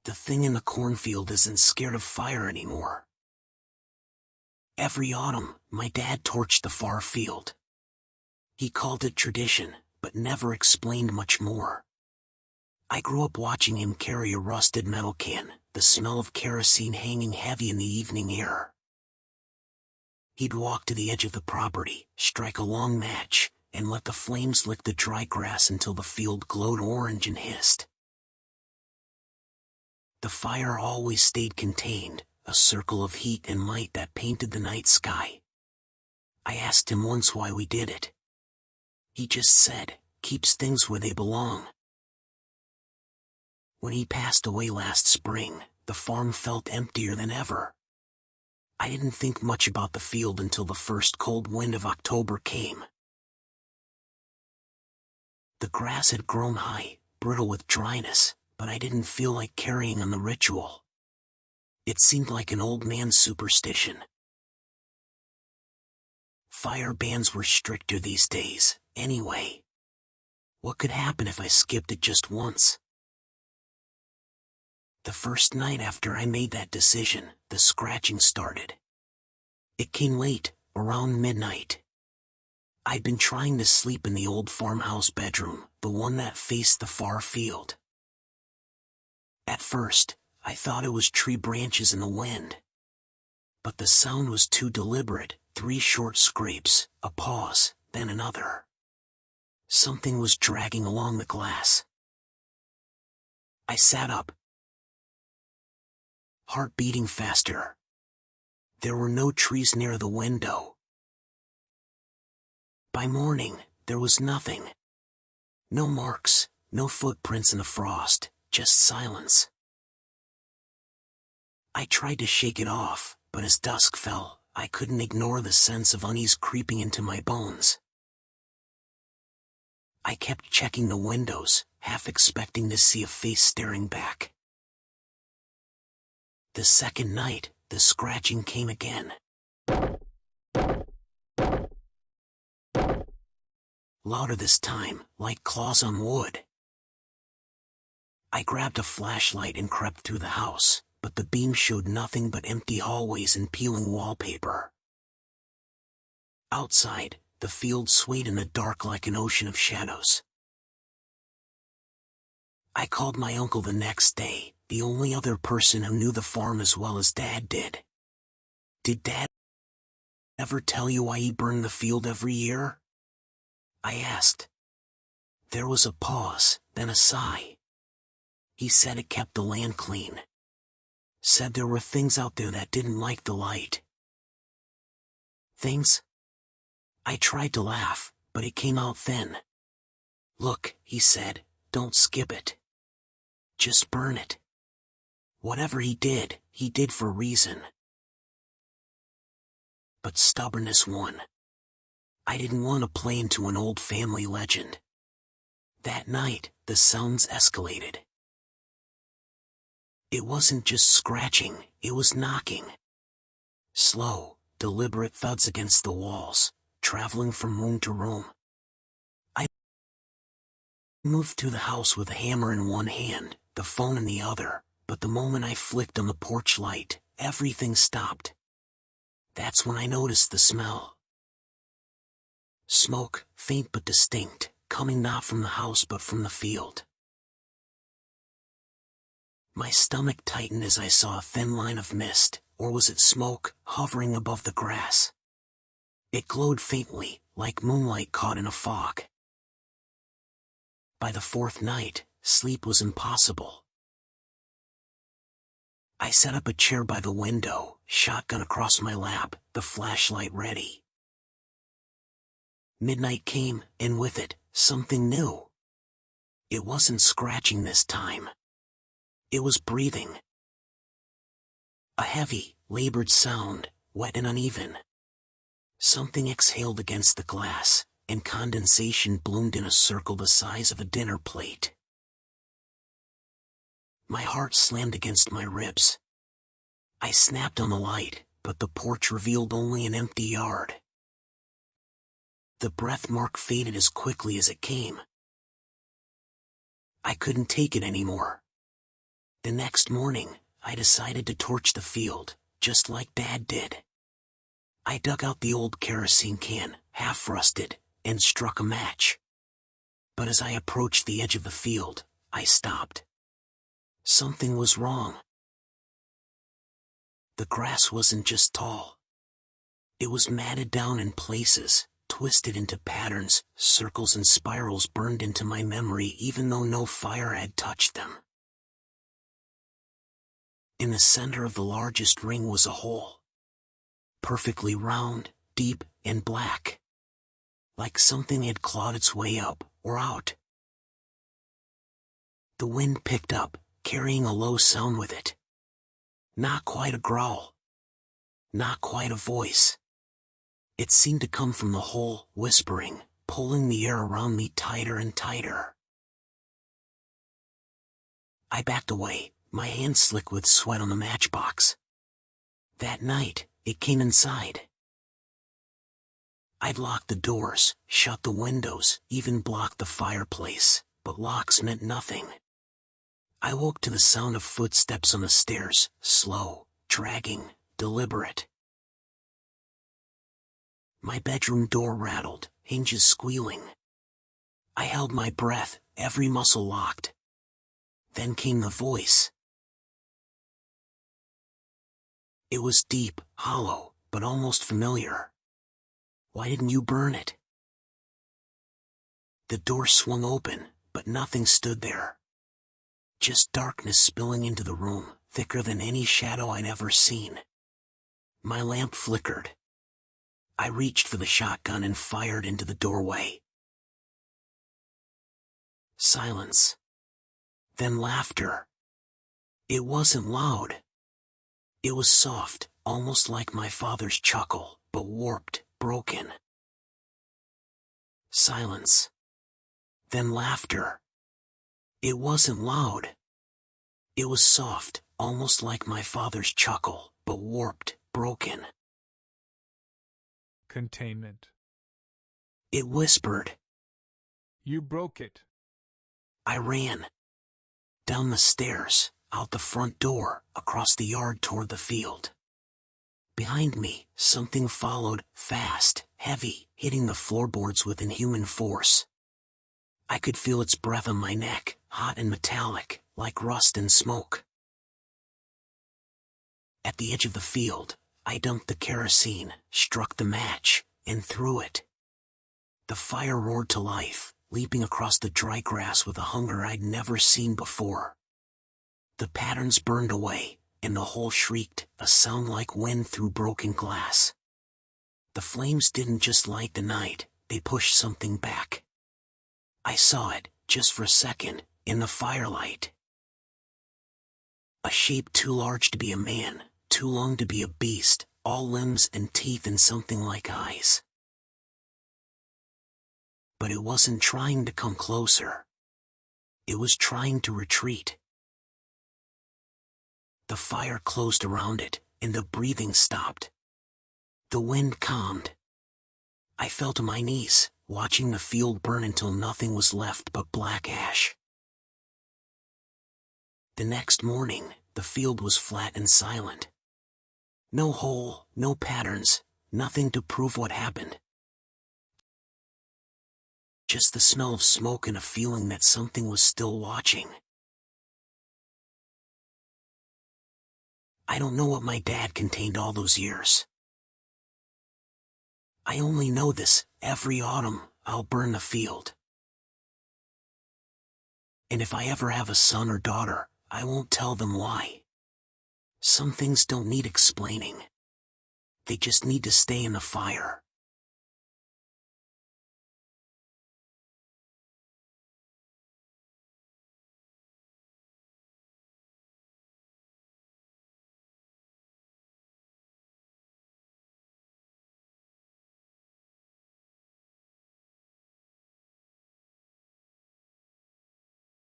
The thing in the cornfield isn't scared of fire anymore. Every autumn, my dad torched the far field. He called it tradition, but never explained much more. I grew up watching him carry a rusted metal can, the smell of kerosene hanging heavy in the evening air. He'd walk to the edge of the property, strike a long match, and let the flames lick the dry grass until the field glowed orange and hissed. The fire always stayed contained, a circle of heat and light that painted the night sky. I asked him once why we did it. He just said, "Keeps things where they belong." When he passed away last spring, the farm felt emptier than ever. I didn't think much about the field until the first cold wind of October came. The grass had grown high, brittle with dryness, but I didn't feel like carrying on the ritual. It seemed like an old man's superstition. Fire bans were stricter these days, anyway. What could happen if I skipped it just once? The first night after I made that decision, the scratching started. It came late, around midnight. I'd been trying to sleep in the old farmhouse bedroom, the one that faced the far field. At first, I thought it was tree branches in the wind. But the sound was too deliberate, 3 short scrapes, a pause, then another. Something was dragging along the glass. I sat up, heart beating faster. There were no trees near the window. By morning, there was nothing. No marks, no footprints in the frost, just silence. I tried to shake it off, but as dusk fell, I couldn't ignore the sense of unease creeping into my bones. I kept checking the windows, half expecting to see a face staring back. The second night, the scratching came again. Louder this time, like claws on wood. I grabbed a flashlight and crept through the house, but the beam showed nothing but empty hallways and peeling wallpaper. Outside, the field swayed in the dark like an ocean of shadows. I called my uncle the next day, the only other person who knew the farm as well as Dad did. Did Dad ever tell you why he burned the field every year? I asked. There was a pause, then a sigh. He said it kept the land clean. Said there were things out there that didn't like the light. Things? I tried to laugh, but it came out thin. Look, he said, don't skip it. Just burn it. Whatever he did for a reason. But stubbornness won. I didn't want to play into an old family legend. That night, the sounds escalated. It wasn't just scratching, it was knocking. Slow, deliberate thuds against the walls, traveling from room to room. I moved through the house with a hammer in one hand, the phone in the other, but the moment I flicked on the porch light, everything stopped. That's when I noticed the smell. Smoke, faint but distinct, coming not from the house but from the field. My stomach tightened as I saw a thin line of mist, or was it smoke, hovering above the grass. It glowed faintly, like moonlight caught in a fog. By the 4th night, sleep was impossible. I set up a chair by the window, shotgun across my lap, the flashlight ready. Midnight came, and with it, something new. It wasn't scratching this time. It was breathing. A heavy, labored sound, wet and uneven. Something exhaled against the glass, and condensation bloomed in a circle the size of a dinner plate. My heart slammed against my ribs. I snapped on the light, but the porch revealed only an empty yard. The breath mark faded as quickly as it came. I couldn't take it anymore. The next morning, I decided to torch the field, just like Dad did. I dug out the old kerosene can, half rusted, and struck a match. But as I approached the edge of the field, I stopped. Something was wrong. The grass wasn't just tall. It was matted down in places, twisted into patterns, circles and spirals burned into my memory even though no fire had touched them. In the center of the largest ring was a hole. Perfectly round, deep, and black. Like something had clawed its way up, or out. The wind picked up, carrying a low sound with it. Not quite a growl. Not quite a voice. It seemed to come from the hole, whispering, pulling the air around me tighter and tighter. I backed away, my hands slick with sweat on the matchbox. That night, it came inside. I'd locked the doors, shut the windows, even blocked the fireplace, but locks meant nothing. I woke to the sound of footsteps on the stairs, slow, dragging, deliberate. My bedroom door rattled, hinges squealing. I held my breath, every muscle locked. Then came the voice. It was deep, hollow, but almost familiar. Why didn't you burn it? The door swung open, but nothing stood there. Just darkness spilling into the room, thicker than any shadow I'd ever seen. My lamp flickered. I reached for the shotgun and fired into the doorway. Silence. Then laughter. It wasn't loud. It was soft, almost like my father's chuckle, but warped, broken. Silence. Then laughter. It wasn't loud. It was soft, almost like my father's chuckle, but warped, broken. Containment. It whispered. You broke it. I ran. Down the stairs, out the front door, across the yard toward the field. Behind me, something followed, fast, heavy, hitting the floorboards with inhuman force. I could feel its breath on my neck, hot and metallic, like rust and smoke. At the edge of the field, I dumped the kerosene, struck the match, and threw it. The fire roared to life, leaping across the dry grass with a hunger I'd never seen before. The patterns burned away, and the hole shrieked, a sound like wind through broken glass. The flames didn't just light the night, they pushed something back. I saw it, just for a second, in the firelight. A shape too large to be a man, too long to be a beast, all limbs and teeth and something like eyes. But it wasn't trying to come closer. It was trying to retreat. The fire closed around it, and the breathing stopped. The wind calmed. I fell to my knees, watching the field burn until nothing was left but black ash. The next morning, the field was flat and silent. No hole, no patterns, nothing to prove what happened. Just the smell of smoke and a feeling that something was still watching. I don't know what my dad contained all those years. I only know this, every autumn, I'll burn the field. And if I ever have a son or daughter, I won't tell them why. Some things don't need explaining. They just need to stay in the fire.